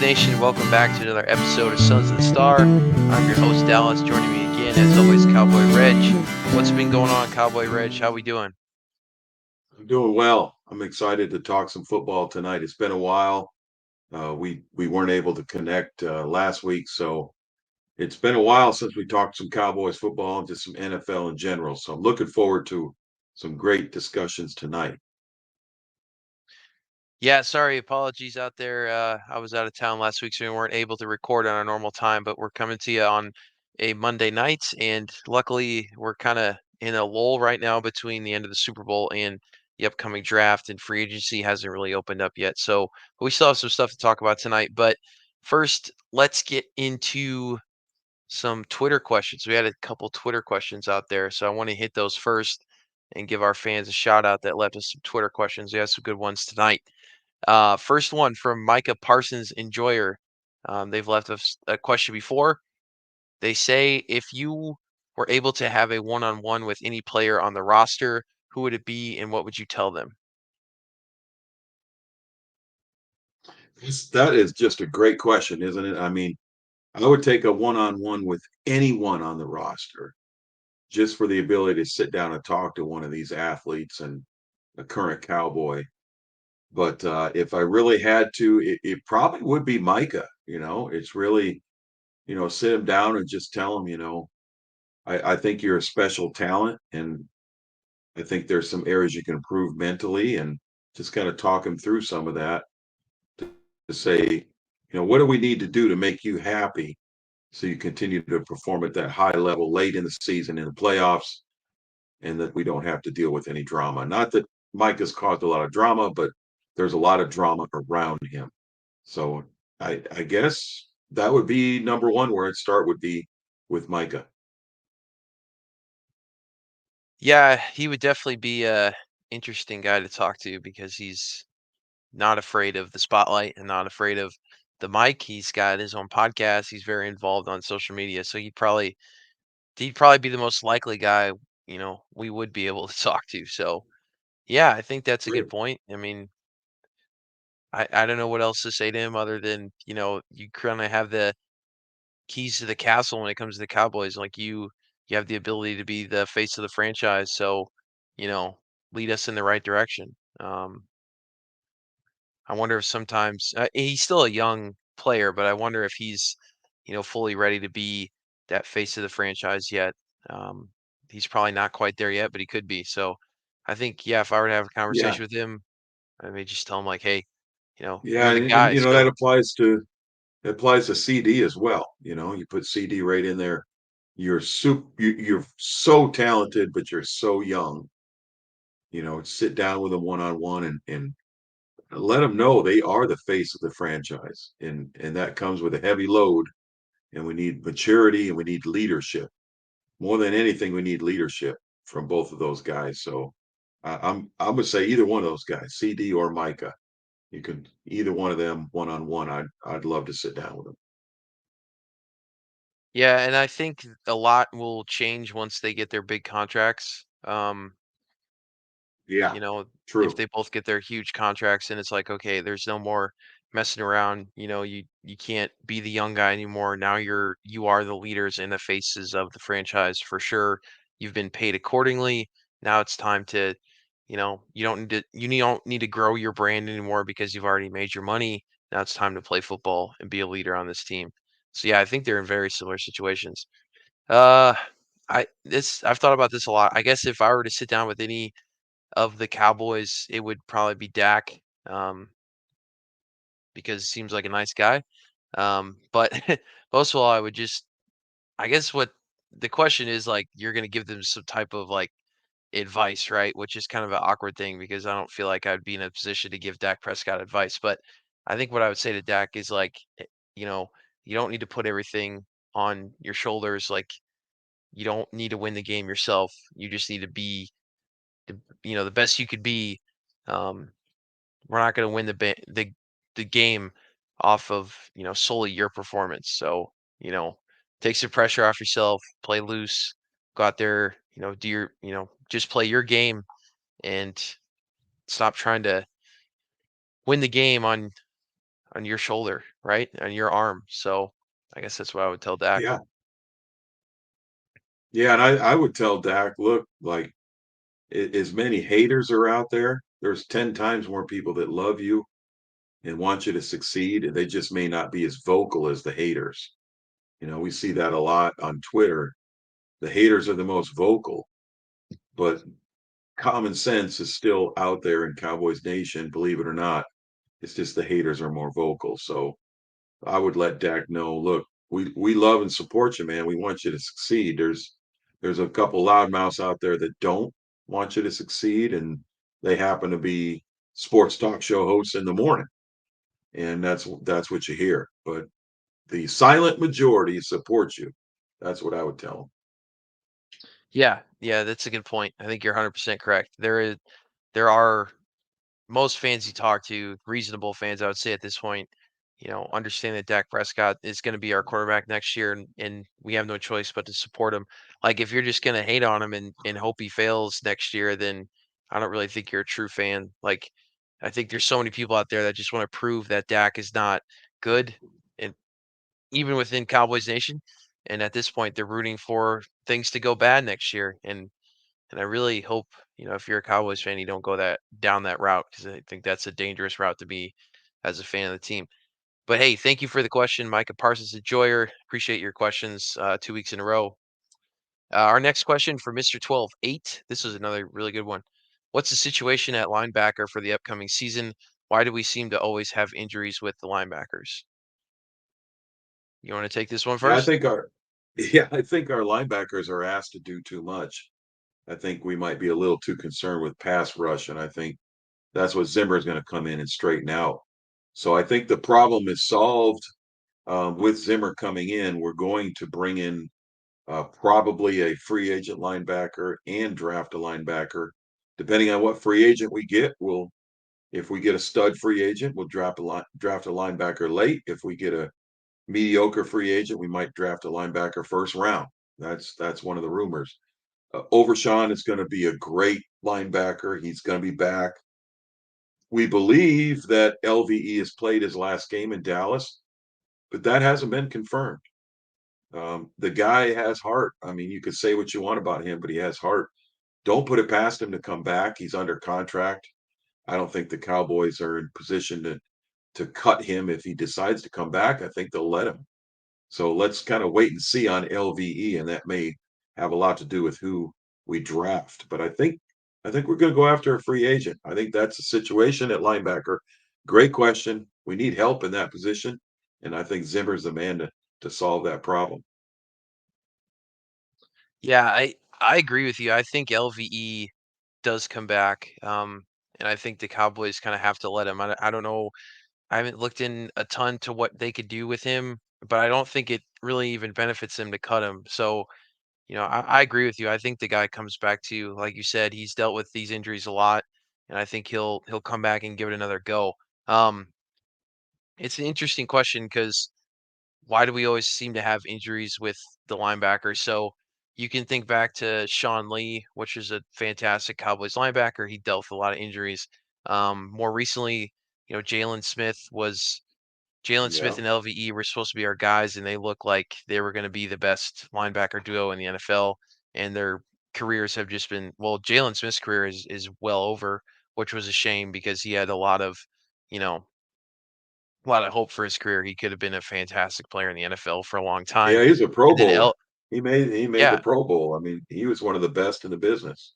Nation, welcome back to another episode of Sons of the Star. I'm your host, Dallas. Joining me again, as always, Cowboy Reg. What's been going on, Cowboy Reg? How we doing? I'm doing well. I'm excited to talk some football tonight. It's been a while. We weren't able to connect last week, so it's been a while since we talked some Cowboys football and just some NFL in general. So I'm looking forward to some great discussions tonight. Yeah, sorry, apologies out there. I was out of town last week, so we weren't able to record on our normal time, but we're coming to you on a Monday night, and luckily we're kind of in a lull right now between the end of the Super Bowl and the upcoming draft, and free agency hasn't really opened up yet. So we still have some stuff to talk about tonight. But first, let's get into some Twitter questions. We had a couple Twitter questions out there, so I want to hit those first and give our fans a shout out that left us some Twitter questions. We have some good ones tonight. First one from Micah Parsons Enjoyer. They've left us a question before. They say if you were able to have a one-on-one with any player on the roster, who would it be and what would you tell them? That is just a great question, isn't it? I mean, I would take a one-on-one with anyone on the roster just for the ability to sit down and talk to one of these athletes and a current Cowboy. But if I really had to, it probably would be Micah. It's really, sit him down and just tell him, I think you're a special talent, and I think there's some areas you can improve mentally, and just kind of talk him through some of that to say, what do we need to do to make you happy so you continue to perform at that high level late in the season in the playoffs, and that we don't have to deal with any drama. Not that Mike has caused a lot of drama, but there's a lot of drama around him. So I guess that would be number one. Where I'd start would be with Micah. Yeah, he would definitely be a interesting guy to talk to because he's not afraid of the spotlight and not afraid of the mic. He's got his own podcast. He's very involved on social media, so he'd probably be the most likely guy, we would be able to talk to. So, yeah, I think that's a good Great. point. I mean, I don't know what else to say to him other than, you kind of have the keys to the castle when it comes to the Cowboys. Like you have the ability to be the face of the franchise. So, you know, lead us in the right direction. I wonder if sometimes he's still a young player, but I wonder if he's, fully ready to be that face of the franchise yet. Um, he's probably not quite there yet, but he could be. So I think, yeah, if I were to have a Yeah. conversation with him, I may just tell him like, hey, Yeah. you're the And guy. that So applies to CD as well. You put CD right in there. You're so talented, but you're so young. Sit down with them one on one and let them know they are the face of the franchise, and that comes with a heavy load. And we need maturity and we need leadership. More than anything, we need leadership from both of those guys. So I'm gonna say either one of those guys, CD or Micah. You could either one of them one on one. I'd love to sit down with them. yeah, and I think a lot will change once they get their big contracts. Yeah, You know, if true. they both get their huge contracts and it's like, okay, there's no more messing around, you can't be the young guy anymore. Now you are the leaders and the faces of the franchise for sure. You've been paid accordingly. Now it's time to, you don't need to grow your brand anymore because you've already made your money. Now it's time to play football and be a leader on this team. So yeah, I think they're in very similar situations. Uh I've thought about this a lot. I guess if I were to sit down with any of the Cowboys, it would probably be Dak, um, because he seems like a nice guy. But most of all, I guess what the question is like, you're going to give them some type of like advice, right? Which is kind of an awkward thing because I don't feel like I'd be in a position to give Dak Prescott advice. But I think what I would say to Dak is like, you know, you don't need to put everything on your shoulders. Like, you don't need to win the game yourself. You just need to be, the best you could be. Um, We're not going to win the game off of solely your performance. So take some pressure off yourself, play loose, go out there, do your just play your game and stop trying to win the game on your shoulder, right? On your arm. So I guess that's what I would tell Dak. Yeah. Yeah, and I would tell Dak, look, like as many haters are out there, there's 10 times more people that love you and want you to succeed, and they just may not be as vocal as the haters. You know, we see that a lot on Twitter. The haters are the most vocal, but common sense is still out there in Cowboys Nation, believe it or not. It's just the haters are more vocal. So I would let Dak know, look, we love and support you, man. We want you to succeed. There's a couple loudmouths out there that don't want you to succeed, and they happen to be sports talk show hosts in the morning, and that's what you hear. But the silent majority support you. That's what I would tell them. Yeah, yeah, that's a good point. I think you're 100% correct. There are most fans you talk to, reasonable fans, I would say at this point, understand that Dak Prescott is going to be our quarterback next year, and we have no choice but to support him. Like, if you're just going to hate on him and hope he fails next year, then I don't really think you're a true fan. Like, I think there's so many people out there that just want to prove that Dak is not good, and even within Cowboys Nation. And at this point, they're rooting for things to go bad next year. And I really hope, if you're a Cowboys fan, you don't go that down that route because I think that's a dangerous route to be as a fan of the team. But hey, thank you for the question, Micah Parsons Enjoyer. Appreciate your questions 2 weeks in a row. Our next question for Mr. 12-8. This is another really good one. What's the situation at linebacker for the upcoming season? Why do we seem to always have injuries with the linebackers? You want to take this one Yeah, first? I think our linebackers are asked to do too much. I think we might be a little too concerned with pass rush, and I think that's what Zimmer is going to come in and straighten out. So I think the problem is solved with Zimmer coming in. We're going to bring in probably a free agent linebacker and draft a linebacker. Depending on what free agent we get, if we get a stud free agent, we'll draft a linebacker late. If we get a mediocre free agent, we might draft a linebacker first round. That's one of the rumors. Overshawn is going to be a great linebacker. He's going to be back. We believe that LVE has played his last game in Dallas, but that hasn't been confirmed. The guy has heart. I mean, you could say what you want about him, but he has heart. Don't put it past him to come back. He's under contract. I don't think the Cowboys are in position to cut him if he decides to come back. I think they'll let him. So let's kind of wait and see on LVE, and that may have a lot to do with who we draft. But I think we're going to go after a free agent. I think that's the situation at linebacker. Great question. We need help in that position, and I think Zimmer's the man to solve that problem. Yeah, I agree with you. I think LVE does come back, and I think the Cowboys kind of have to let him. I don't know. I haven't looked in a ton to what they could do with him, but I don't think it really even benefits them to cut him. So, I agree with you. I think the guy comes back to, like you said, he's dealt with these injuries a lot, and I think he'll come back and give it another go. Um, it's an interesting question because why do we always seem to have injuries with the linebackers? So you can think back to Sean Lee, which is a fantastic Cowboys linebacker. He dealt with a lot of injuries. More recently, Jalen Smith Yeah. and LVE were supposed to be our guys, and they look like they were going to be the best linebacker duo in the NFL. And their careers have just been well. Jalen Smith's career is well over, which was a shame because he had you know, a lot of hope for his career. He could have been a fantastic player in the NFL for a long time. Yeah, he's a Pro And then Bowler. He made the Yeah, Pro Bowl. I mean, he was one of the best in the business.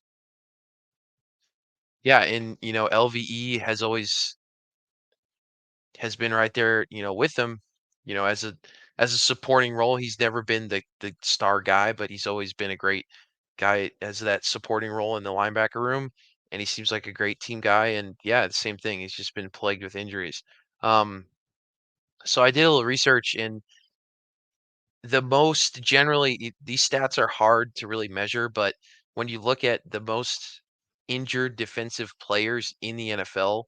yeah, and LVE has been right there, with them, as a supporting role. He's never been the star guy, but he's always been a great guy as that supporting role in the linebacker room. And he seems like a great team guy. And yeah, the same thing. He's just been plagued with injuries. Um, so I did a little research, and the most generally these stats are hard to really measure, but when you look at the most injured defensive players in the NFL,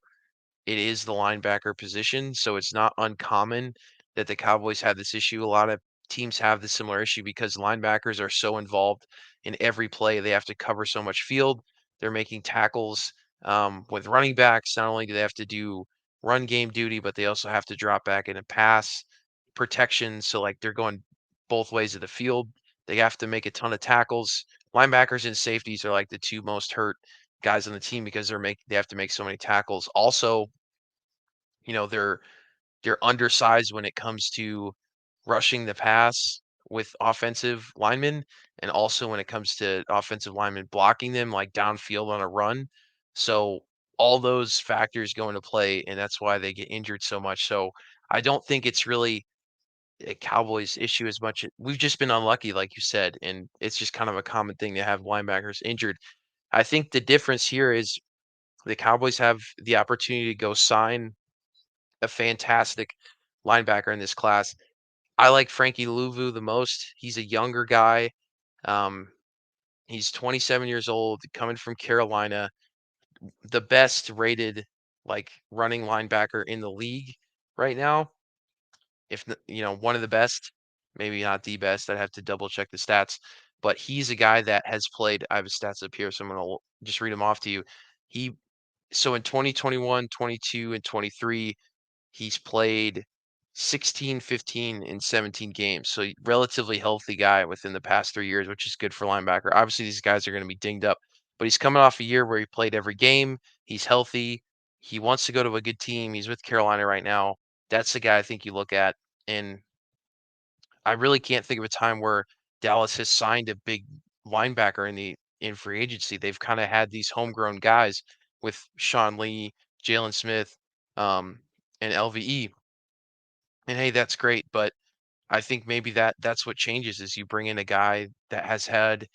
it is the linebacker position. So it's not uncommon that the Cowboys have this issue. A lot of teams have this similar issue because linebackers are so involved in every play. They have to cover so much field. They're making tackles with running backs. Not only do they have to do run game duty, but they also have to drop back in a pass protection. So like they're going both ways of the field. They have to make a ton of tackles. Linebackers and safeties are like the two most hurt guys on the team because they have to make so many tackles. Also, you know, they're undersized when it comes to rushing the pass with offensive linemen, and also when it comes to offensive linemen blocking them like downfield on a run. So all those factors go into play, and that's why they get injured so much. So I don't think it's really a Cowboys issue as much. We've just been unlucky, like you said, and it's just kind of a common thing to have linebackers injured. I think the difference here is the Cowboys have the opportunity to go sign a fantastic linebacker in this class. I like Frankie Louvu the most. He's a younger guy. Um, he's 27 years old, coming from Carolina, the best rated like running linebacker in the league right now. If one of the best, maybe not the best. I'd have to double check the stats, but he's a guy that has played. I have his stats up here, so I'm gonna just read them off to you. He so in 2021, 22, and 23, he's played 16, 15, and 17 games. So relatively healthy guy within the past 3 years, which is good for linebacker. Obviously, these guys are going to be dinged up, but he's coming off a year where he played every game. He's healthy. He wants to go to a good team. He's with Carolina right now. That's the guy I think you look at. And I really can't think of a time where Dallas has signed a big linebacker in free agency. They've kind of had these homegrown guys with Sean Lee, Jalen Smith, um, and LVE. And hey, that's great, but I think maybe that's what changes is you bring in a guy that has had,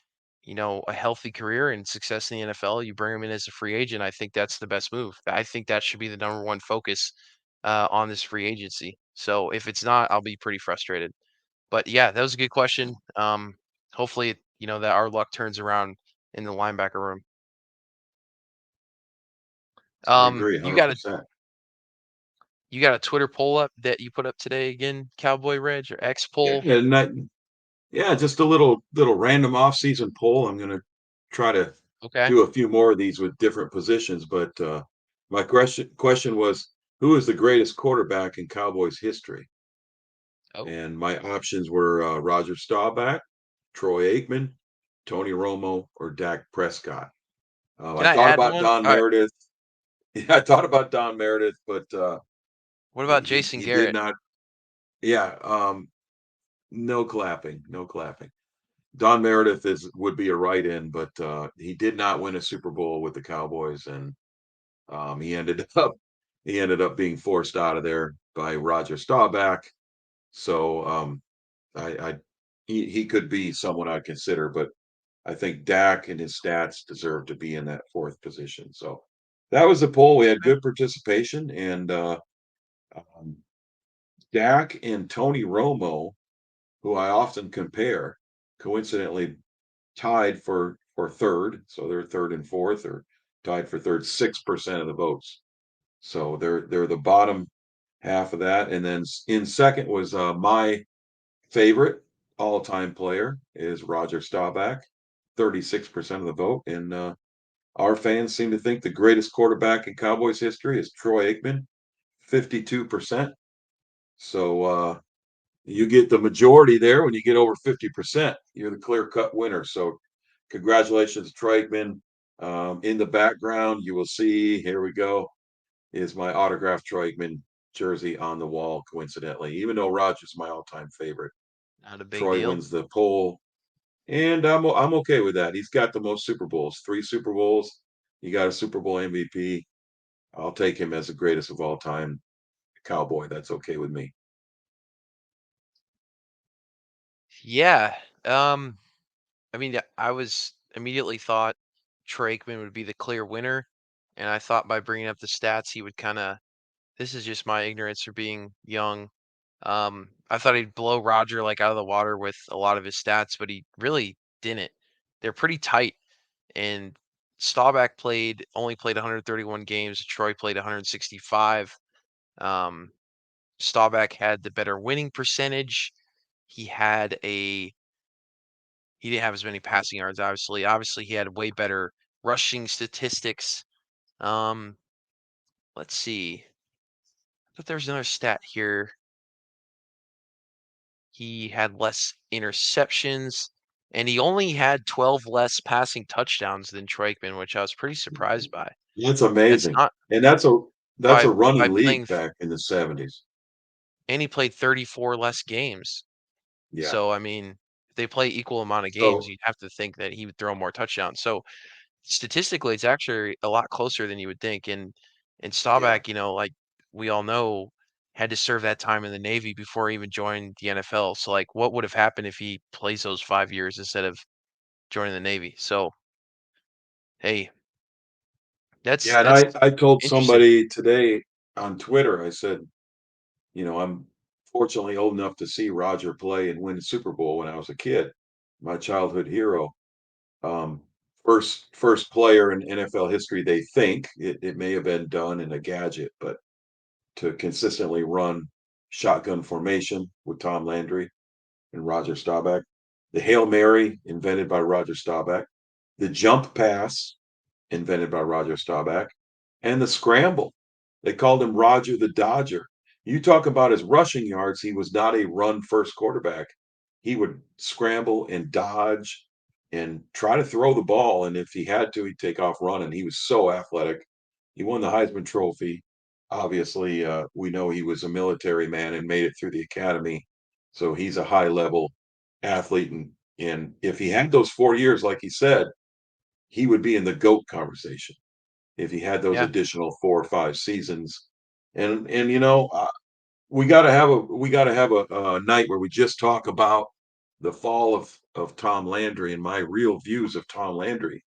a healthy career and success in the NFL. You bring him in as a free agent. I think that's the best move. I think that should be the number one focus on this free agency. So if it's not, I'll be pretty frustrated. But yeah, that was a good question. Hopefully, that our luck turns around in the linebacker room. I agree You got a 100%. Twitter poll up that you put up today again, Cowboy Reg or X poll? Yeah, yeah, just a little random off-season poll. I'm gonna try to Okay. do a few more of these with different positions, but my question was, who is the greatest quarterback in Cowboys history? Oh, And my options were Roger Staubach, Troy Aikman, Tony Romo, or Dak Prescott. can I I thought add about one? Don All right. Meredith. Yeah, I thought about Don Meredith, but What he, about he Jason he did Garrett? not. Yeah, no clapping, no clapping. Don Meredith is would be a write-in, but he did not win a Super Bowl with the Cowboys, and he ended up being forced out of there by Roger Staubach. So I he could be someone I'd consider, but I think Dak and his stats deserve to be in that fourth position. So that was the poll. We had Okay. good participation, and um, Dak and Tony Romo, who I often compare, coincidentally tied for third. So they're third and fourth, or tied for third, 6% of the votes. So they're the bottom half of that, and then in second was my favorite all-time player is Roger Staubach, 36% of the vote, and our fans seem to think the greatest quarterback in Cowboys history is Troy Aikman, 52%. So you get the majority there. When you get over 50%, you're the clear-cut winner. So congratulations, Troy Aikman. In the background, you will see, here we go, is my autographed Troy Aikman jersey on the wall, coincidentally, even though Roger's my all-time favorite. Not a big Troy deal. wins the poll, and I'm okay with that. He's got the most Super Bowls, 3 Super Bowls. He got a Super Bowl MVP. I'll take him as the greatest of all time Cowboy. That's okay with me. Yeah. Um, I mean, I was immediately thought Troy Aikman would be the clear winner, and I thought by bringing up the stats, he would kind of. This is just my ignorance for being young. I thought he'd blow Roger like out of the water with a lot of his stats, but he really didn't. They're pretty tight, and Staubach only played 131 games. Troy played 165. Um, Staubach had the better winning percentage. He had a he didn't have as many passing yards, obviously. Obviously, he had way better rushing statistics. Um, let's see. thought there was another stat here. He had less interceptions, and he only had 12 less passing touchdowns than Troikman, which I was pretty surprised by. That's That's amazing, not and that's a by running league playing, back in the '70s. and he played 34 less games. Yeah. So, I mean, if they play equal amount of games, So you'd have to think that he would throw more touchdowns. So, statistically, it's actually a lot closer than you would think. And yeah. Staubach, like we all know, had to serve that time in the Navy before he even joined the NFL. So, like, what would have happened if he plays those 5 years instead of joining the Navy? So, hey, that's Yeah, and that's I told interesting. somebody today on Twitter, I said, I'm fortunately old enough to see Roger play and win the Super Bowl when I was a kid, my childhood hero. Um, first player in NFL history, they think it may have been done in a gadget, but to consistently run shotgun formation with Tom Landry and Roger Staubach, the Hail Mary invented by Roger Staubach, the jump pass invented by Roger Staubach, and the scramble. They called him Roger the Dodger. You talk about his rushing yards, he was not a run first quarterback. He would scramble and dodge and try to throw the ball. And if he had to, he'd take off running. He was so athletic. He won the Heisman Trophy. Obviously, we know he was a military man and made it through the academy. So he's a high level athlete. And if he had those 4 years, like he said, he would be in the GOAT conversation if he had those Yeah, additional 4 or 5 seasons. And we got to have a night where we just talk about the fall of Tom Landry and my real views of Tom Landry,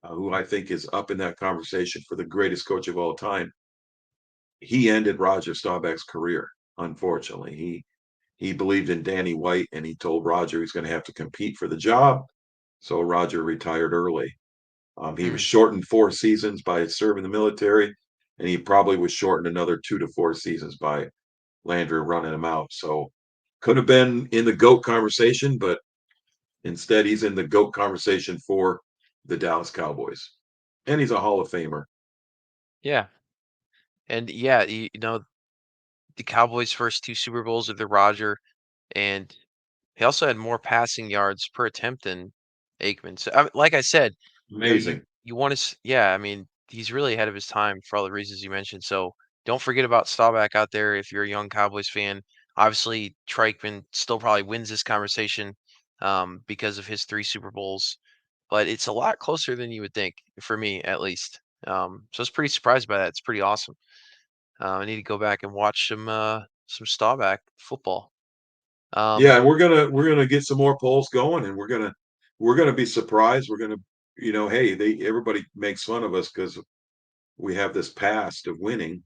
who I think is up in that conversation for the greatest coach of all time. He ended Roger Staubach's career. Unfortunately, he believed in Danny White, and he told Roger he's going to have to compete for the job. So Roger retired early. He was mm, shortened 4 seasons by serving the military, and he probably was shortened another 2 to 4 seasons by Landry running him out. So could have been in the GOAT conversation, but instead he's in the GOAT conversation for the Dallas Cowboys. And he's a Hall of Famer. yeah, and yeah, the Cowboys' first two Super Bowls with the Roger, and he also had more passing yards per attempt than Aikman. So, like I said, you Amazing. want to, yeah. I mean, he's really ahead of his time for all the reasons you mentioned. So don't forget about Staubach out there if you're a young Cowboys fan. Obviously, Treikman still probably wins this conversation because of his three Super Bowls, but it's a lot closer than you would think, for me at least. So I was pretty surprised by that. It's pretty awesome. I need to go back and watch some Staubach football. Yeah, Um, and we're gonna get some more polls going, and we're gonna be surprised. We're gonna, hey, they everybody makes fun of us because we have this past of winning.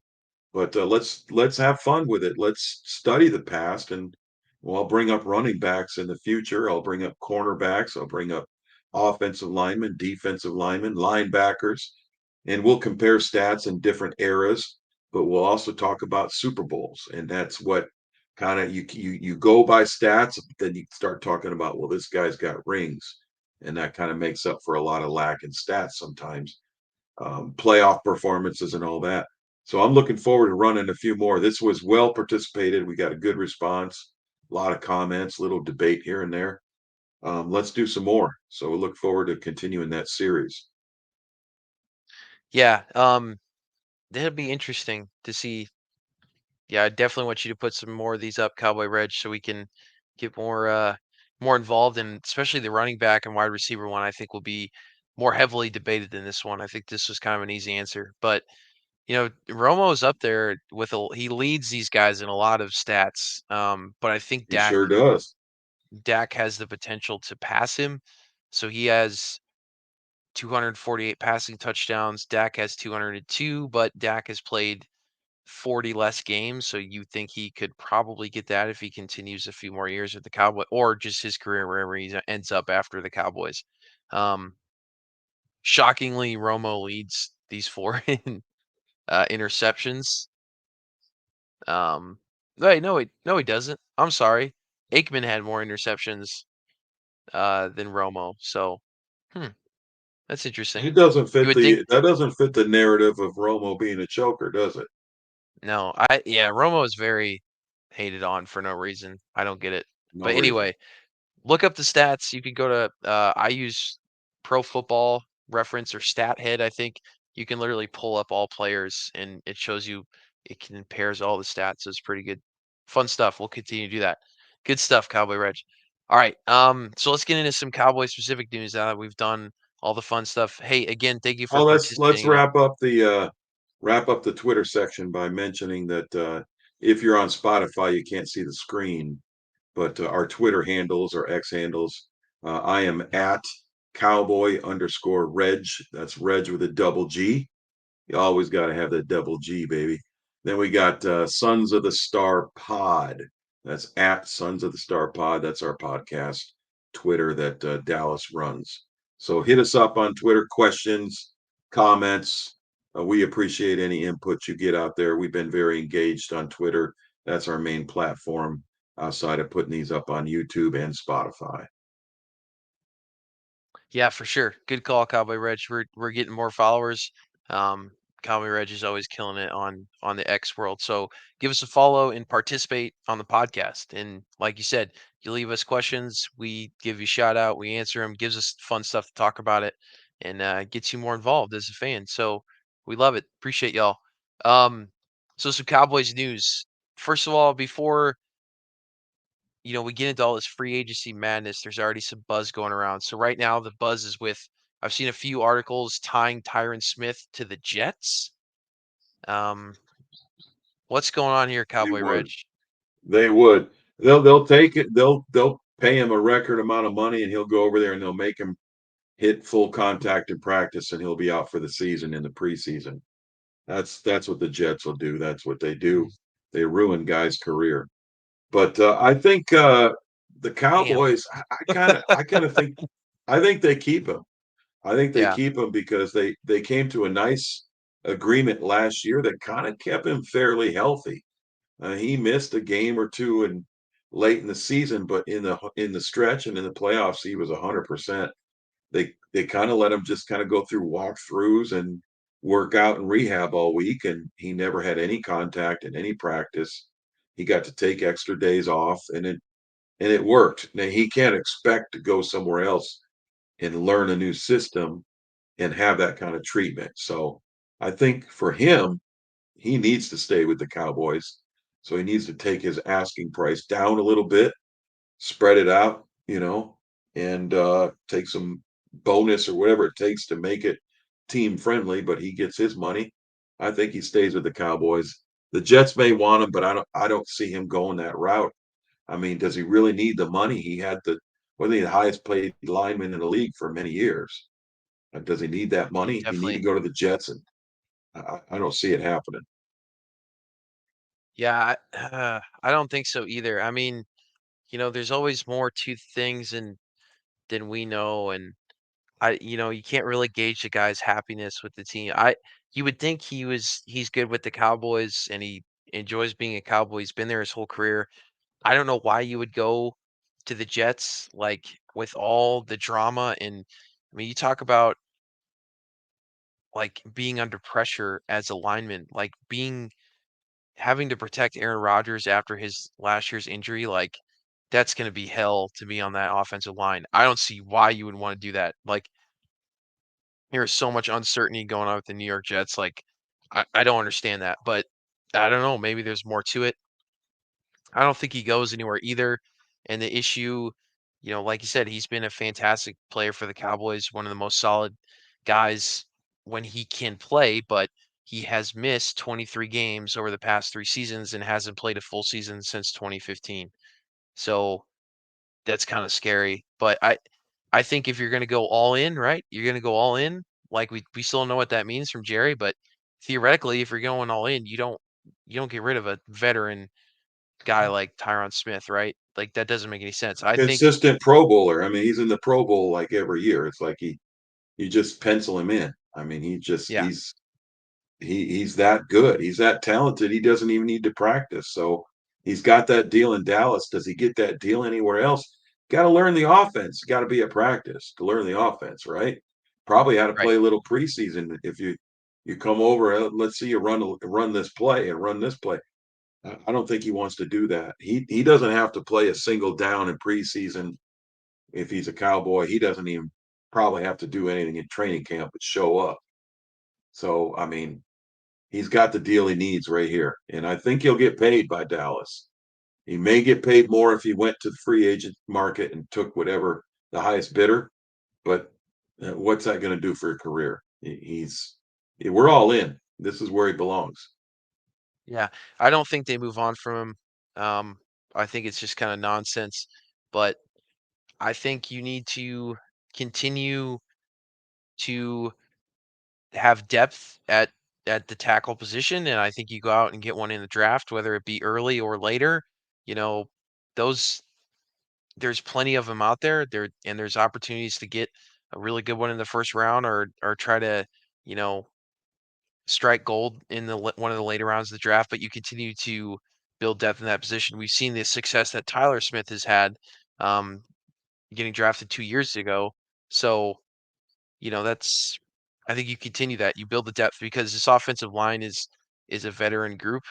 But let's have fun with it. Let's study the past, and well, I'll bring up running backs in the future. I'll bring up cornerbacks. I'll bring up offensive linemen, defensive linemen, linebackers, and we'll compare stats in different eras. But we'll also talk about Super Bowls, and that's what kind of you go by stats. But then you start talking about, well, this guy's got rings, and that kind of makes up for a lot of lack in stats sometimes, playoff performances and all that. So I'm looking forward to running a few more. This was well participated. We got a good response, a lot of comments, little debate here and there. Let's do some more. So we look forward to continuing that series. yeah, that'd be interesting to see. Yeah, I definitely want you to put some more of these up, Cowboy Reg, so we can get more involved, and especially the running back and wide receiver one. I think will be more heavily debated than this one. I think this was kind of an easy answer, but Romo's up there with he leads these guys in a lot of stats. But I think He sure does. Dak has the potential to pass him. So he has 248 passing touchdowns. Dak has 202, but Dak has played 40 less games. So you think he could probably get that if he continues a few more years with the Cowboys or just his career wherever he ends up after the Cowboys. Um, Shockingly, Romo leads these four in interceptions. Um, wait, no, he doesn't. I'm sorry. Aikman had more interceptions than Romo. So, hmm, that's interesting. It doesn't You fit would think, the that doesn't fit the narrative of Romo being a choker, does it? No, yeah, Romo is very hated on for no reason. I don't get it. No But reason. anyway, look up the stats. You could go to I use Pro Football Reference or Stat Head, I think. You can literally pull up all players and it shows you it compares all the stats. So it's pretty good. Fun stuff. We'll continue to do that. Good stuff, Cowboy Reg. All right. So let's get into some Cowboy specific news now that we've done all the fun stuff. Hey, again, thank you for Oh, let's participating in all. wrap up the Twitter section by mentioning that if you're on Spotify, you can't see the screen, but our Twitter handles, our X handles, I am at cowboy underscore reg. That's reg with a double G. You always got to have that double G, baby. Then we got Sons of the Star Pod. That's at Sons of the Star Pod. That's our podcast Twitter that Dallas runs. So hit us up on Twitter, questions, comments. We appreciate any input you get out there. We've been very engaged on Twitter. That's our main platform outside of putting these up on YouTube and Spotify. Yeah, for sure. Good call, Cowboy Reg. We're getting more followers. Um, Cowboy Reg is always killing it on the X world. So give us a follow and participate on the podcast. And like you said, you leave us questions, we give you shout out, we answer them, gives us fun stuff to talk about it, and gets you more involved as a fan. So we love it. Appreciate y'all. Um, so some Cowboys news. First of all, before we get into all this free agency madness, there's already some buzz going around. So right now the buzz is with I've seen a few articles tying Tyron Smith to the Jets. Um, what's going on here, They Cowboy Reg? would. They would. They'll take it. They'll pay him a record amount of money, and he'll go over there and they'll make him hit full contact in practice, and he'll be out for the season in the preseason. That's what the Jets will do. That's what they do. Mm, They ruin guys' career. But I think the damn. Cowboys. I think they keep him. I think they Yeah, keep him because they came to a nice agreement last year that kind of kept him fairly healthy. He missed a game or two and late in the season, but in the stretch and in the playoffs, he was 100%. They kind of let him just kind of go through walkthroughs and work out and rehab all week, and he never had any contact in any practice. He got to take extra days off, and it worked. Now he can't expect to go somewhere else and learn a new system and have that kind of treatment. So I think for him, he needs to stay with the Cowboys. So he needs to take his asking price down a little bit, spread it out, and take some bonus or whatever it takes to make it team friendly, but he gets his money. I think he stays with the Cowboys. The Jets may want him, but I don't see him going that route. I mean, does he really need the money? He had wasn't he the highest paid lineman in the league for many years? Does he need that he money? He need to definitely. go to the Jets, and I don't see it happening. Yeah, I don't think so either. I mean, there's always more to things than we know, and you can't really gauge the guy's happiness with the team. You would think he's good with the Cowboys and he enjoys being a Cowboy. He's been there his whole career. I don't know why you would go to the Jets, like, with all the drama and I mean, you talk about, like, being under pressure as a lineman, like, having to protect Aaron Rodgers after his last year's injury, like, that's gonna be hell to be on that offensive line. I don't see why you would wanna do that. Like, there is so much uncertainty going on with the New York Jets, like, I don't understand that, but I don't know, maybe there's more to it. I don't think he goes anywhere either. And the issue, like you said, he's been a fantastic player for the Cowboys, one of the most solid guys when he can play, but he has missed 23 games over the past 3 seasons and hasn't played a full season since 2015. So that's kind of scary. But I think if you're going to go all in, right? You're going to go all in. Like we still don't know what that means from Jerry, but theoretically, if you're going all in, you don't get rid of a veteran guy like Tyron Smith, right? Like, that doesn't make any sense. I think Consistent Pro Bowler. I mean, he's in the Pro Bowl like every year. It's like you just pencil him in. I mean, yeah, he's that good. He's that talented. He doesn't even need to practice. So he's got that deal in Dallas. Does he get that deal anywhere else? Got to learn the offense. Got to be at practice to learn the offense, right? Probably how to right. play a little preseason if You come over, let's see you run this play and run this play. I don't think he wants to do that. He doesn't have to play a single down in preseason if he's a Cowboy. He doesn't even probably have to do anything in training camp but show up. So I mean, he's got the deal he needs right here, and I think he'll get paid by Dallas. He may get paid more if he went to the free agent market and took whatever the highest bidder. But what's that going to do for your career? We're all in. This is where he belongs. Yeah, I don't think they move on from him. I think it's just kind of nonsense. But I think you need to continue to have depth at the tackle position, and I think you go out and get one in the draft, whether it be early or later. You know, those there's plenty of them out there. There's opportunities to get a really good one in the first round, or try to you know strike gold in one of the later rounds of the draft. But you continue to build depth in that position. We've seen the success that Tyler Smith has had, um, getting drafted 2 years ago. So that's I think you continue that. You build the depth because this offensive line is a veteran group,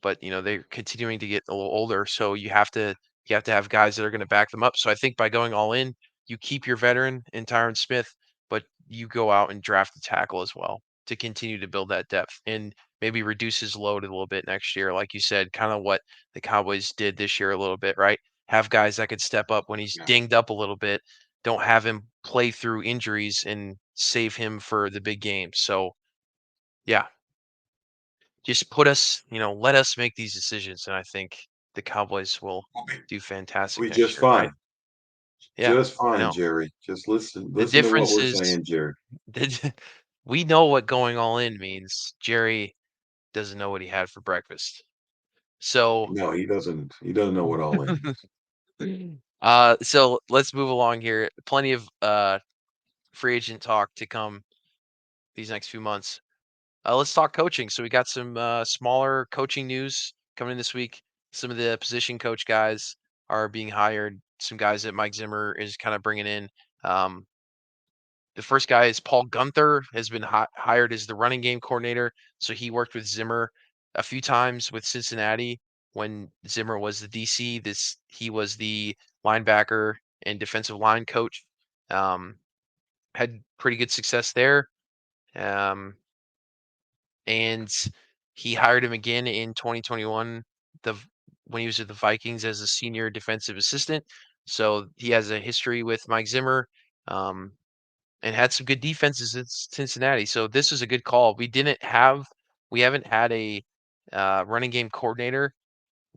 but they're continuing to get a little older. So you have to have guys that are going to back them up. So I think by going all in, you keep your veteran in Tyron Smith, but you go out and draft the tackle as well to continue to build that depth and maybe reduce his load a little bit next year. Like you said, kind of what the Cowboys did this year a little bit, right? Have guys that could step up when he's Yeah. dinged up a little bit, don't have him play through injuries and save him for the big game. So, yeah, just let us make these decisions, and I think the Cowboys will We'll be, do fantastic we next just year. fine. Yeah, Just I fine, know. Jerry. Just listen. The Listen to what difference we're is saying, Jerry. that we know what going all in means. Jerry doesn't know what he had for breakfast. So, No, he doesn't. He doesn't know what all in means. so let's move along here. Plenty of free agent talk to come these next few months. Let's talk coaching. So we got some smaller coaching news coming in this week. Some of the position coach guys are being hired. Some guys that Mike Zimmer is kind of bringing in. Um, the first guy is Paul Gunther, has been hired as the running game coordinator. So he worked with Zimmer a few times with Cincinnati when Zimmer was the DC. He was the linebacker and defensive line coach. Um, had pretty good success there. Um, and he hired him again in 2021, the when he was with the Vikings as a senior defensive assistant. So he has a history with Mike Zimmer, um, and had some good defenses in Cincinnati. So this was a good call. We haven't had a running game coordinator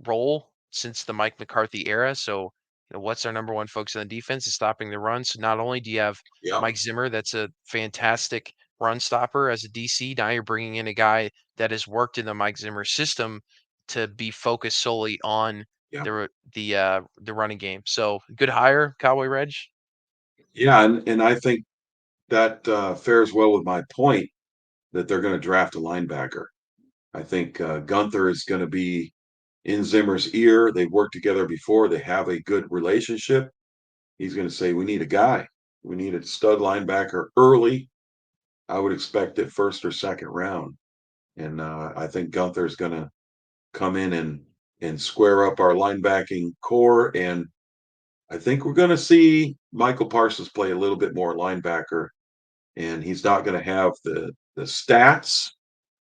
role since the Mike McCarthy era. So, what's our number one focus on the defense is stopping the run. So not only do you have Yep. Mike Zimmer, that's a fantastic run stopper as a DC. Now you're bringing in a guy that has worked in the Mike Zimmer system to be focused solely on Yeah. the running game. So good hire, Cowboy Reg. Yeah. And I think that fares well with my point that they're going to draft a linebacker. I think Gunther is going to be in Zimmer's ear. They've worked together before. They have a good relationship. He's going to say, "We need a guy. We need a stud linebacker early. I would expect it first or second round." And I think Gunther's going to come in and square up our linebacking core. And I think we're going to see Michael Parsons play a little bit more linebacker. And he's not going to have the stats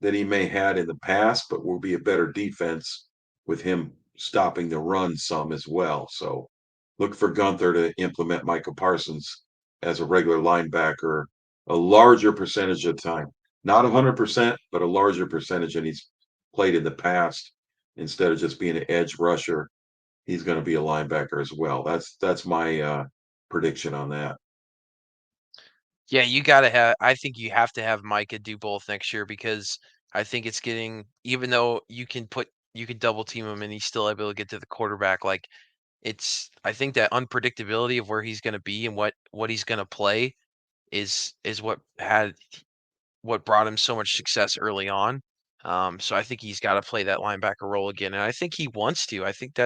that he may had in the past, but will be a better defense with him stopping the run some as well. So look for Gunther to implement Michael Parsons as a regular linebacker a larger percentage of the time. Not 100%, but a larger percentage than he's played in the past. Instead of just being an edge rusher, he's going to be a linebacker as well. That's my prediction on that. Yeah, you gotta have. I think you have to have Micah do both next year because I think it's getting. Even though you can double team him and he's still able to get to the quarterback. Like I think that unpredictability of where he's going to be and what he's going to play is what brought him so much success early on. So I think he's got to play that linebacker role again, and I think he wants to. I think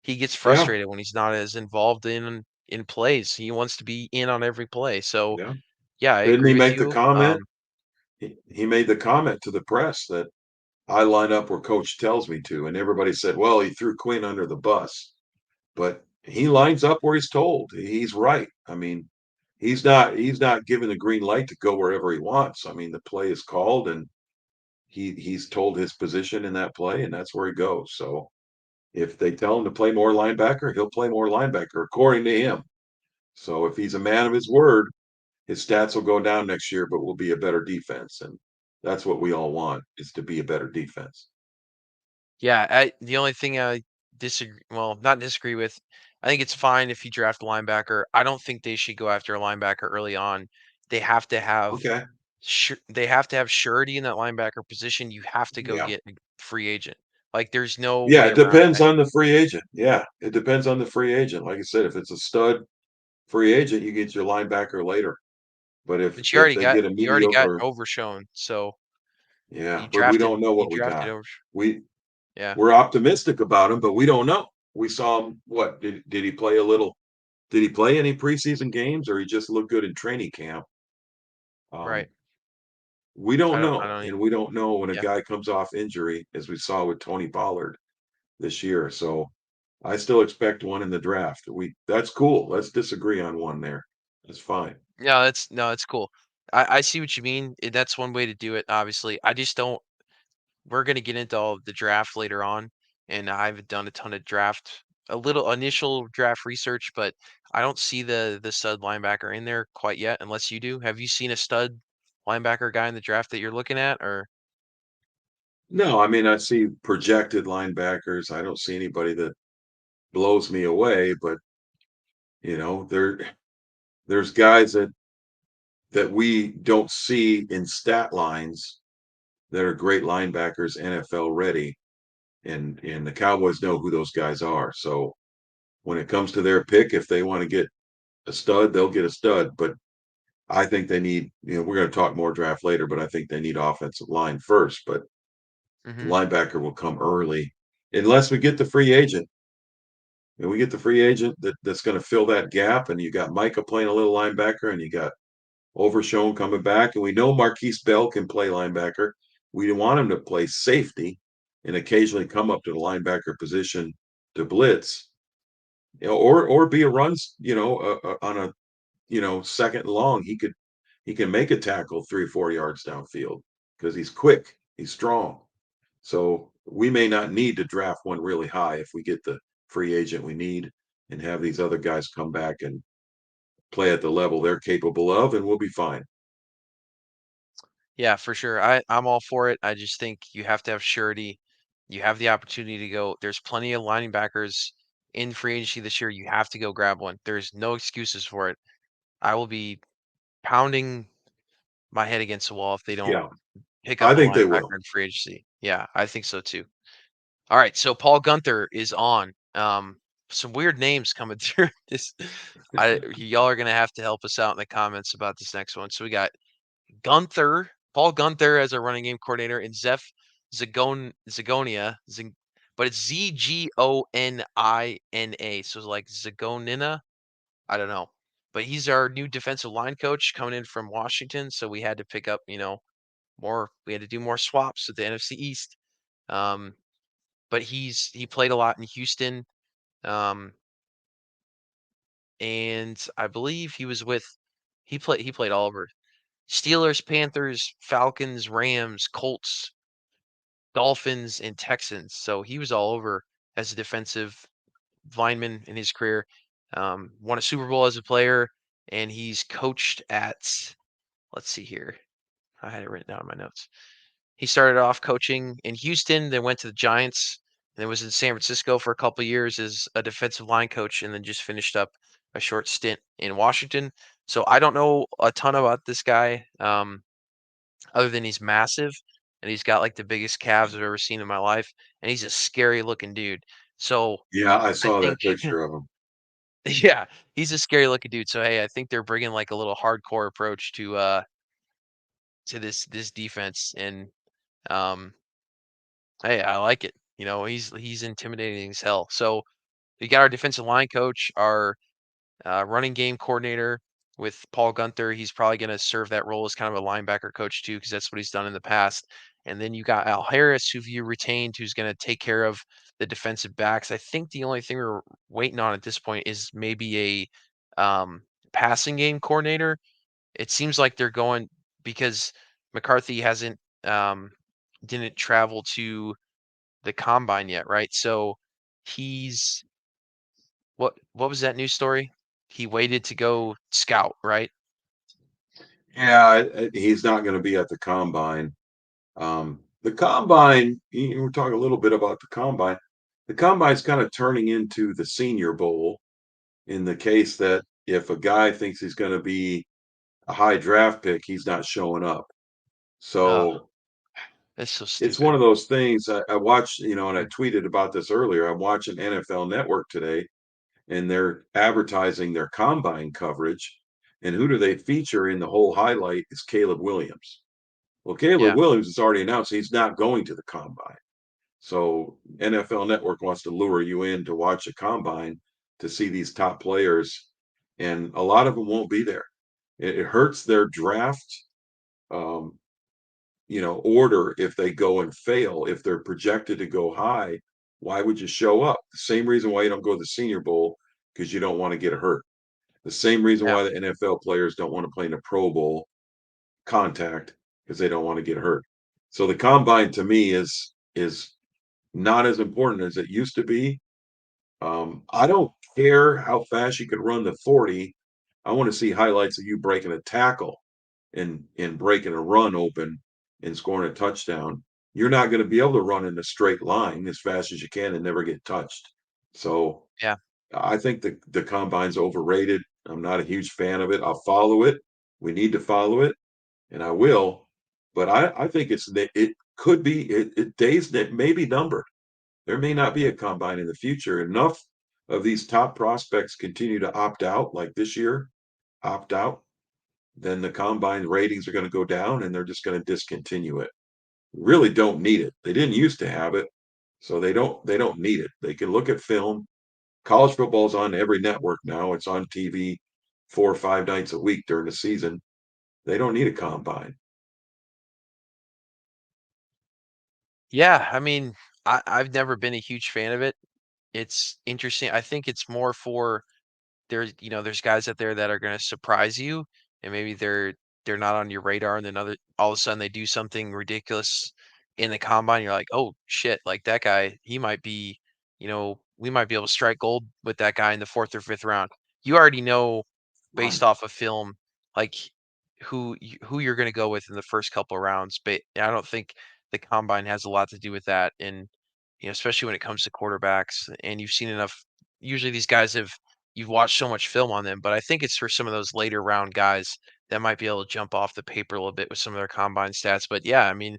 he gets Yeah, frustrated when he's not as involved in plays. He wants to be in on every play. So yeah. yeah, I Didn't he agree with make the you. comment? he made the comment to the press that I line up where coach tells me to, and everybody said, "Well, he threw Quinn under the bus." But he lines up where he's told. He's right. I mean, he's not given the green light to go wherever he wants. I mean, the play is called and he's told his position in that play, and that's where he goes. So if they tell him to play more linebacker, he'll play more linebacker according to him. So if he's a man of his word, his stats will go down next year, but will be a better defense. And that's what we all want is to be a better defense. Yeah, the only thing I disagree, well, not disagree with, I think it's fine if you draft a linebacker. I don't think they should go after a linebacker early on. They have to have Okay. they have to have surety in that linebacker position. You have to go Yeah. get a free agent. Like there's no Yeah, way it around depends that. on the free agent. Yeah, it depends on the free agent. Like I said, if it's a stud free agent, you get your linebacker later. But if But if they get a you already got mediocre, Overshown, so yeah, but we don't know you what we drafted got. over. We Yeah, we're optimistic about him, but we don't know. We saw him. What did he play a little? Did he play any preseason games, or he just looked good in training camp? right. Um, we don't I know, don't and we don't know when a yeah. guy comes off injury, as we saw with Tony Pollard this year. So I still expect one in the draft. We That's cool. Let's disagree on one there. That's fine. No, that's no, it's cool. I see what you mean. That's one way to do it, obviously. I just don't we're gonna get into all of the draft later on, and I've done a ton of a little initial draft research, but I don't see the stud linebacker in there quite yet, unless you do. Have you seen a stud linebacker guy in the draft that you're looking at, or No, I mean I see projected linebackers. I don't see anybody that blows me away, but there's guys that we don't see in stat lines that are great linebackers, NFL ready, and the Cowboys know who those guys are. So when it comes to their pick, if they want to get a stud, they'll get a stud. But I think they need, we're going to talk more draft later, but I think they need offensive line first. But the hmm linebacker will come early unless we get the free agent. And we get the free agent that's going to fill that gap. And you got Micah playing a little linebacker, and you got Overshown coming back. And we know Marquise Bell can play linebacker. We want him to play safety and occasionally come up to the linebacker position to blitz, or be a runs, on a second and long. He can make a tackle 3 or 4 yards downfield because he's quick, he's strong. So we may not need to draft one really high if we get the free agent we need and have these other guys come back and play at the level they're capable of, and we'll be fine. yeah, for sure. I'm all for it. I just think you have to have surety. You have the opportunity to go. There's plenty of linebackers in free agency this year. You have to go grab one. There's no excuses for it. I will be pounding my head against the wall if they don't Yeah, pick I up a think they will. linebacker in free agency. Yeah, I think so too. All right, so Paul Gunther is on. Some weird names coming through. Y'all are gonna have to help us out in the comments about this next one. So we got Paul Gunther as a running game coordinator, and Zeph Zagonia, but it's Zgonina. So it's like Zagonina. I don't know, but he's our new defensive line coach coming in from Washington. So we had to pick up, more. We had to do more swaps with the NFC East. Um, but he played a lot in Houston, um, and I believe he played all over Steelers, Panthers, Falcons, Rams, Colts, Dolphins, and Texans. So he was all over as a defensive lineman in his career. Won a Super Bowl as a player, and he's coached at. Let's see here. I had it written down in my notes. He started off coaching in Houston, then went to the Giants, and then was in San Francisco for a couple of years as a defensive line coach, and then just finished up a short stint in Washington. So I don't know a ton about this guy, other than he's massive and he's got like the biggest calves I've ever seen in my life, and he's a scary looking dude. So Yeah, I I saw think, that picture of him. yeah, he's a scary looking dude. So hey, I think they're bringing like a little hardcore approach to this defense, and um, hey, I like it. He's intimidating as hell. So we got our defensive line coach, our running game coordinator. with Paul Gunther. He's probably going to serve that role as kind of a linebacker coach too, because that's what he's done in the past. And then you got Al Harris, who you retained, who's going to take care of the defensive backs. I think the only thing we're waiting on at this point is maybe a passing game coordinator. It seems like they're going because McCarthy hasn't um, didn't travel to the combine yet, right? So he's what was that news story? He waited to go scout, right? Yeah, he's not going to be at the combine. The combine, we're talking a little bit about the combine. The combine's kind of turning into the Senior Bowl in the case that if a guy thinks he's going to be a high draft pick, he's not showing up. Oh, So that's so it's one stupid. of those things. I watched, and I Mm. tweeted about this earlier. I'm watching NFL Network today, and they're advertising their combine coverage. And who do they feature in the whole highlight is Caleb Williams. Well, Caleb Yeah, Williams has already announced he's not going to the combine. So NFL Network wants to lure you in to watch a combine to see these top players, and a lot of them won't be there. It hurts their draft, um, order if they go and fail. If they're projected to go high, why would you show up? The same reason why you don't go to the Senior Bowl because you don't want to get hurt. The same reason yeah, why the NFL players don't want to play in the Pro Bowl contact because they don't want to get hurt. So the combine to me is not as important as it used to be. I don't care how fast you can run the 40. I want to see highlights of you breaking a tackle and breaking a run open and scoring a touchdown. You're not going to be able to run in a straight line as fast as you can and never get touched. So yeah. I think the combine's overrated. I'm not a huge fan of it. I'll follow it. We need to follow it, and I will. But I think it could be days that may be numbered. There may not be a combine in the future. Enough of these top prospects continue to opt out, like this year, opt out, then the combine ratings are going to go down and they're just going to discontinue it. Really don't need it. They didn't used to have it, so they don't need it. They can look at film. College football's on every network now. It's on TV 4 or 5 nights a week during the season. They don't need a combine. Yeah, I mean, I've never been a huge fan of it. It's interesting. I think it's more for there's guys out there that are going to surprise you, and maybe they're not on your radar, and then all of a sudden they do something ridiculous in the combine. You're like, oh shit, like that guy, he might be, we might be able to strike gold with that guy in the fourth or fifth round. You already know based Right. off of film, like who you're going to go with in the first couple of rounds. But I don't think the combine has a lot to do with that, and especially when it comes to quarterbacks, and you've seen enough. Usually, these guys have you've watched so much film on them, but I think it's for some of those later round guys that might be able to jump off the paper a little bit with some of their combine stats. But yeah, I mean,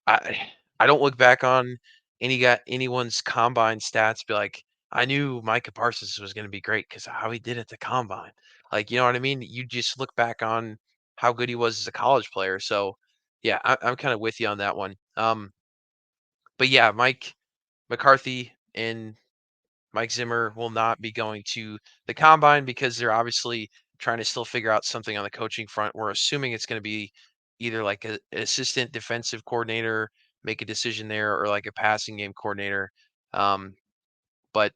I don't look back on anyone's combine stats be like, I knew Micah Parsons was going to be great because how he did at the combine. Like, you know what I mean? You just look back on how good he was as a college player. So yeah, I'm kind of with you on that one. But yeah, Mike McCarthy and Mike Zimmer will not be going to the combine because they're obviously trying to still figure out something on the coaching front. We're assuming it's going to be either like an assistant defensive coordinator, make a decision there, or like a passing game coordinator. Um, but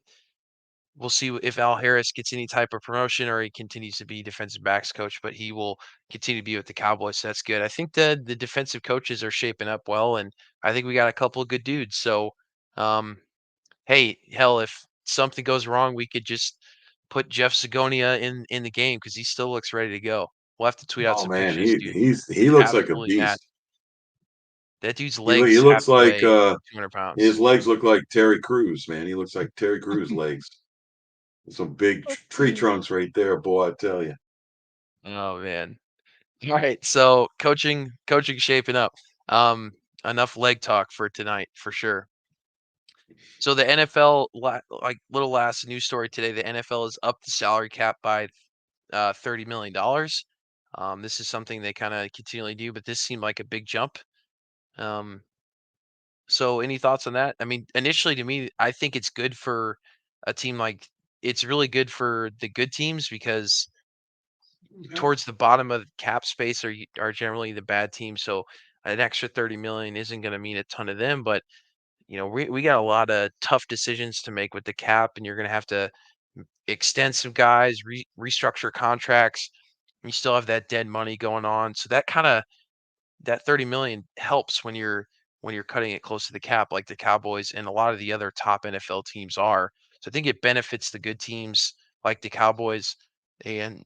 we'll see if Al Harris gets any type of promotion or he continues to be defensive backs coach, but he will continue to be with the Cowboys. So that's good. I think the defensive coaches are shaping up well, and I think we got a couple of good dudes. So, um, hey, hell, if something goes wrong, we could just put Jeff Zagonia in the game because he still looks ready to go. We'll have to tweet out Oh some man, pictures, he dude. he He's looks like a absolutely mad. beast. That dude's He legs have looks to like weigh 200 his pounds. legs look like Terry Crews, man. He looks like Terry Crews legs. Some big tree trunks right there, boy. I tell you. Oh man. All right, so coaching shaping up. Um, enough leg talk for tonight for sure. So the NFL, like little last news story today, the NFL is up the salary cap by $30 million. This is something they kind of continually do, but this seemed like a big jump. Um, so any thoughts on that? I mean, initially to me, I think it's good for a team like it's really good for the good teams because Yeah. towards the bottom of the cap space are generally the bad teams. So an extra 30 million isn't going to mean a ton to them, but we got a lot of tough decisions to make with the cap, and you're going to have to extend some guys, restructure contracts. You still have that dead money going on. So that 30 million helps when you're cutting it close to the cap like the Cowboys and a lot of the other top NFL teams are. So I think it benefits the good teams like the Cowboys and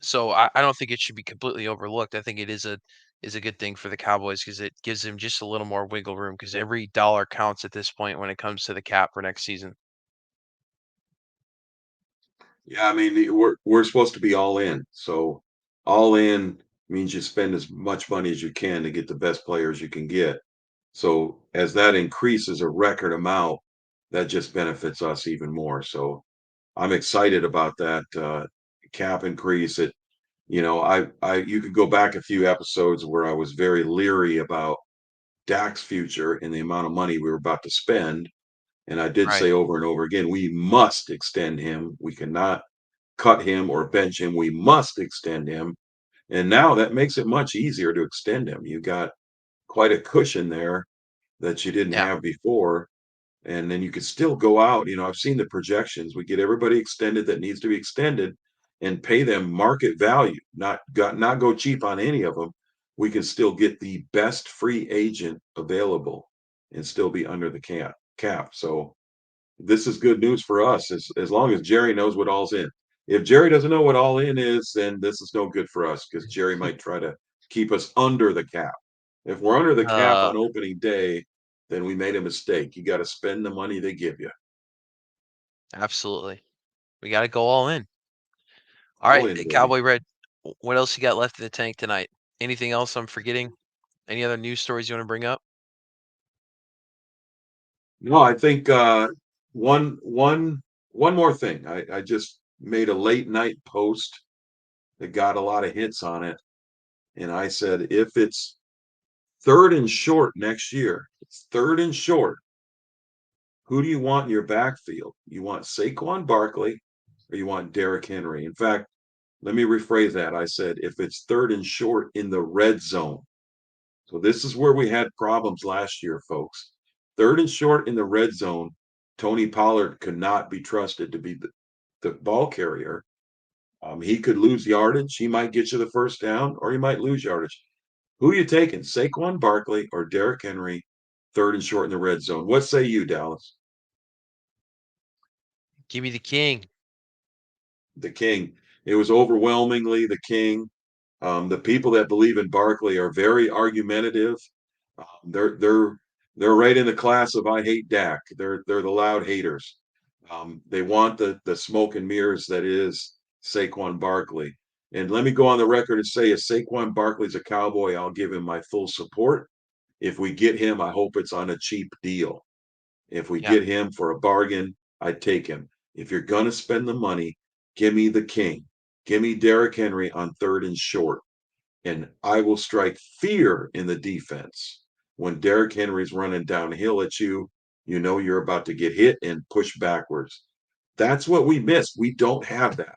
so I don't think it should be completely overlooked. I think it is a good thing for the Cowboys because it gives them just a little more wiggle room because every dollar counts at this point when it comes to the cap for next season. Yeah, I mean, we're supposed to be all in. So all in means you spend as much money as you can to get the best players you can get. So as that increases a record amount, that just benefits us even more. So I'm excited about that cap increase. You could go back a few episodes where I was very leery about Dak's future and the amount of money we were about to spend. And I did Right. say over and over again, we must extend him. We cannot cut him or bench him. We must extend him. And now that makes it much easier to extend him. You got quite a cushion there that you didn't Yeah. have before. And then you could still go out. I've seen the projections. We get everybody extended that needs to be extended and pay them market value, not go cheap on any of them. We can still get the best free agent available and still be under the cap. So this is good news for us as long as Jerry knows what all's in. If Jerry doesn't know what all in is, then this is no good for us because Jerry might try to keep us under the cap. If we're under the cap Uh on opening day, then we made a mistake. You got to spend the money they give you. Absolutely. We got to go all in. All All right, in, baby. Cowboy Red. What else you got left in the tank tonight? Anything else I'm forgetting? Any other news stories you want to bring up? No, I think one more thing. I just made a late night post that got a lot of hits on it. And I said, if it's third and short next year, it's third and short. Who do you want in your backfield? You want Saquon Barkley or you want Derrick Henry? In fact, let me rephrase that. I said, if it's third and short in the red zone. So this is where we had problems last year, folks. Third and short in the red zone. Tony Pollard could not be trusted to be the ball carrier. He could lose yardage. He might get you the first down, or he might lose yardage. Who are you taking, Saquon Barkley or Derrick Henry? Third and short in the red zone. What say you, Dallas? Give me the king. The king. It was overwhelmingly the king. The people that believe in Barkley are very argumentative. They're right in the class of I hate Dak. They're the loud haters. They want the smoke and mirrors that is Saquon Barkley. And let me go on the record and say, if Saquon Barkley's a Cowboy, I'll give him my full support. If we get him, I hope it's on a cheap deal. If we Yeah. get him for a bargain, I'd take him. If you're going to spend the money, give me the king. Give me Derrick Henry on third and short. And I will strike fear in the defense. When Derrick Henry's running downhill at you, you know you're about to get hit and push backwards. That's what we miss. We don't have that.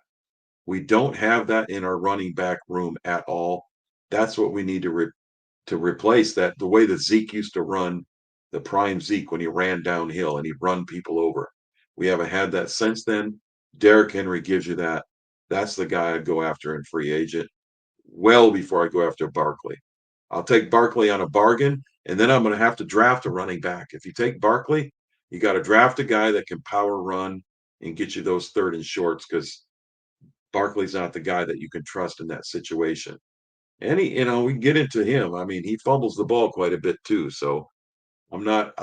We don't have that in our running back room at all. That's what we need to replace that. The way that Zeke used to run, the prime Zeke when he ran downhill and he'd run people over. We haven't had that since then. Derrick Henry gives you that. That's the guy I'd go after in free agent well before I go after Barkley. I'll take Barkley on a bargain, and then I'm going to have to draft a running back. If you take Barkley, you got to draft a guy that can power run and get you those third and shorts because Barkley's not the guy that you can trust in that situation. And we can get into him. I mean, he fumbles the ball quite a bit too. So I'm not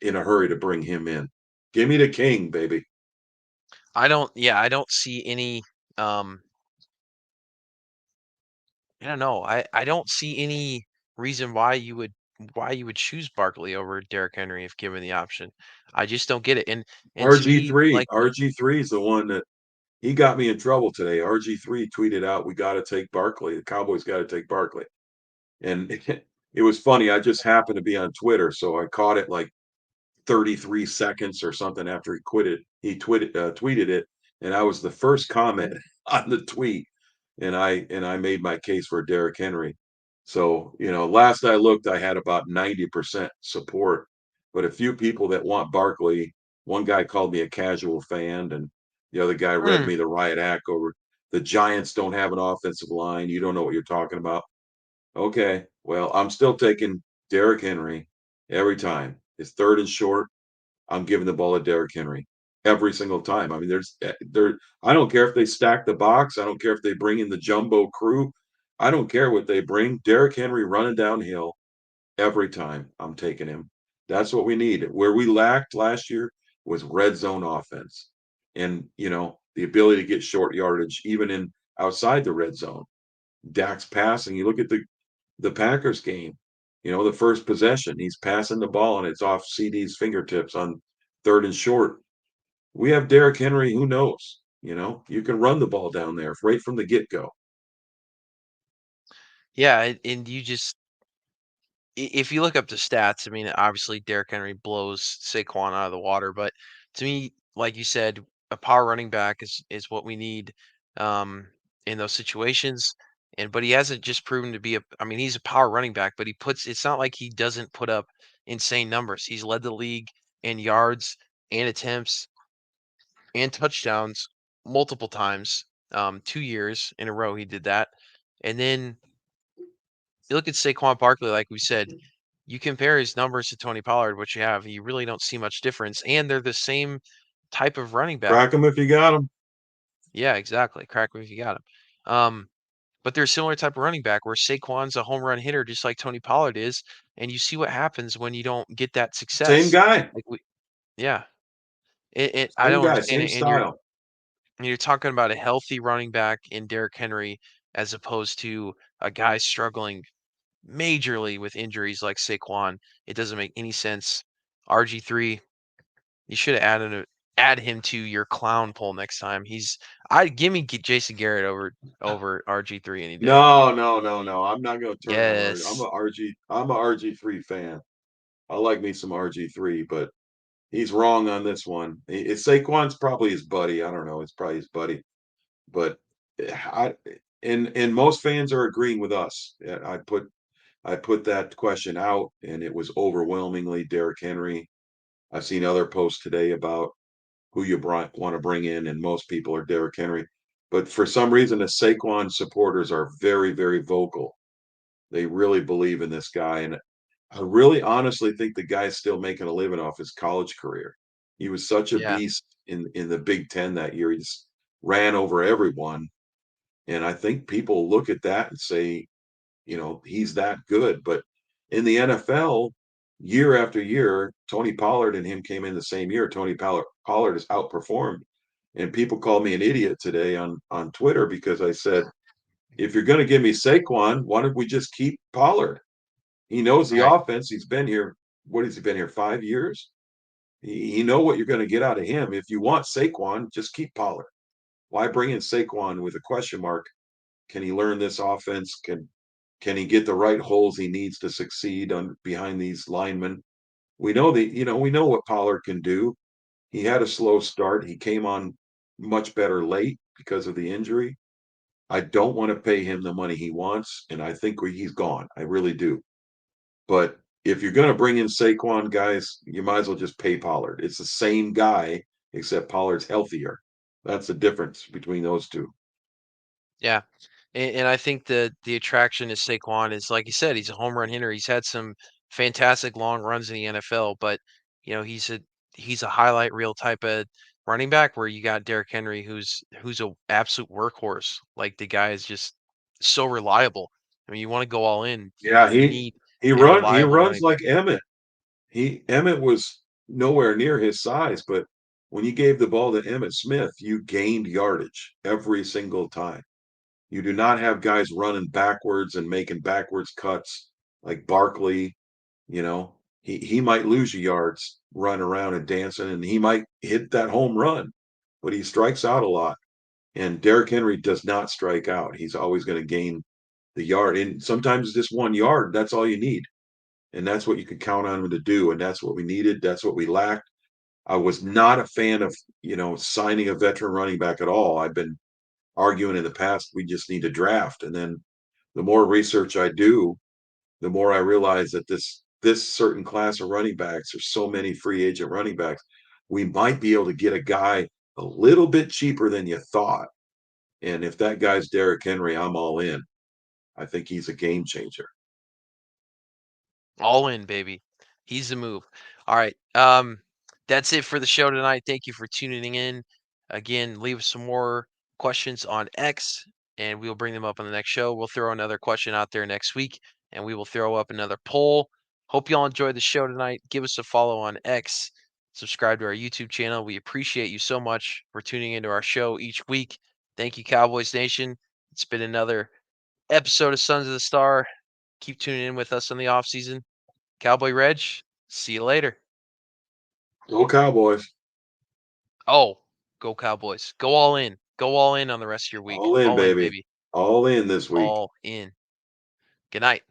in a hurry to bring him in. Give me the king, baby. I don't see any um I don't know. I don't see any reason why you would choose Barkley over Derrick Henry if given the option. I just don't get it. And to me, RG3. like RG3 is the one that he got me in trouble today. RG3 tweeted out, "We got to take Barkley. The Cowboys got to take Barkley." And it was funny. I just happened to be on Twitter, so I caught it like 33 seconds or something after he quit it. He tweeted it, and I was the first comment on the tweet, and I made my case for Derrick Henry. So, last I looked, I had about 90% support, but a few people that want Barkley. One guy called me a casual fan, and the other guy read Hmm. me the riot act over the Giants don't have an offensive line. You don't know what you're talking about. Okay, well, I'm still taking Derrick Henry every time. It's third and short. I'm giving the ball to Derrick Henry every single time. I mean, there. I don't care if they stack the box. I don't care if they bring in the jumbo crew. I don't care what they bring. Derrick Henry running downhill every time. I'm taking him. That's what we need. Where we lacked last year was red zone offense, and the ability to get short yardage even in outside the red zone. Dak's passing. You look at the Packers game. The first possession, he's passing the ball and it's off CD's fingertips on third and short. We have Derrick Henry. Who knows? You can run the ball down there right from the get go. Yeah, and if you look up the stats, I mean, obviously Derrick Henry blows Saquon out of the water, but to me, like you said, a power running back is what we need um, in those situations. And but he hasn't just proven to be a. I mean, he's a power running back, but he puts. It's not like he doesn't put up insane numbers. He's led the league in yards and attempts and touchdowns multiple times. 2 years in a row, he did that. And then you look at Saquon Barkley, like we said, you compare his numbers to Tony Pollard, what you have, you really don't see much difference, and they're the same type of running back. Crack him if you got him. Yeah, exactly. Crack him if you got him. But they're a similar type of running back where Saquon's a home run hitter just like Tony Pollard is, and you see what happens when you don't get that Same success. guy. Like yeah, I Same don't guy. understand Same it. style. And you're talking about a healthy running back in Derrick Henry as opposed to a guy struggling majorly with injuries like Saquon. It doesn't make any sense. RG3, you should have add him to your clown poll next time. I give me Jason Garrett over RG3 any day. No, no, no, no. I'm not going to turn on RG. I'm Yes. a RG. I'm a RG3 fan. I like me some RG3, but he's wrong on this one. Saquon's probably his buddy. I don't know. It's probably his buddy. But I and most fans are agreeing with us. I put that question out, and it was overwhelmingly Derrick Henry. I've seen other posts today about who you want to bring in, and most people are Derrick Henry. But for some reason, the Saquon supporters are very, very vocal. They really believe in this guy, and I really honestly think the guy's still making a living off his college career. He was such a Yeah. beast in the Big Ten that year. He just ran over everyone. And I think people look at that and say, he's that good. But in the NFL, year after year, Tony Pollard and him came in the same year. Pollard has outperformed. And people called me an idiot today on Twitter because I said, if you're going to give me Saquon, why don't we just keep Pollard? He knows the Right. offense. He's been here. What has he been here? 5 years. He know what you're going to get out of him. If you want Saquon, just keep Pollard. Why bring in Saquon with a question mark? Can he learn this offense? Can he get the right holes he needs to succeed on behind these linemen? We know what Pollard can do. He had a slow start. He came on much better late because of the injury. I don't want to pay him the money he wants, and I think he's gone. I really do. But if you're going to bring in Saquon, guys, you might as well just pay Pollard. It's the same guy, except Pollard's healthier. That's the difference between those two. Yeah. And I think the attraction is Saquon is like you said, he's a home run hitter. He's had some fantastic long runs in the NFL, but he's a highlight reel type of running back where you got Derrick Henry who's a absolute workhorse. Like the guy is just so reliable. I mean, you want to go all in. Yeah, You he need he a run he reliable runs running like back. Emmett. Emmett was nowhere near his size, but when you gave the ball to Emmett Smith, you gained yardage every single time. You do not have guys running backwards and making backwards cuts like Barkley. He might lose you yards running around and dancing, and he might hit that home run, but he strikes out a lot. And Derrick Henry does not strike out. He's always going to gain the yard, and sometimes just 1 yard. That's all you need, and that's what you can count on him to do. And that's what we needed. That's what we lacked. I was not a fan of signing a veteran running back at all. I've been arguing in the past we just need to draft. And then the more research I do, the more I realize that this certain class of running backs, there's so many free agent running backs, we might be able to get a guy a little bit cheaper than you thought. And if that guy's Derrick Henry, I'm all in. I think he's a game changer. All in, baby. He's the move. All right. That's it for the show tonight. Thank you for tuning in. Again, leave us some more questions on X, and we'll bring them up on the next show. We'll throw another question out there next week, and we will throw up another poll. Hope y'all enjoyed the show tonight. Give us a follow on X. Subscribe to our YouTube channel. We appreciate you so much for tuning into our show each week. Thank you, Cowboys Nation. It's been another episode of Sons of the Star. Keep tuning in with us in the off season. Cowboy Reg, see you later. Go Cowboys. Oh, go Cowboys. Go all in. Go all in on the rest of your week. All in, All in, baby. baby. All in this week. All in. Good night.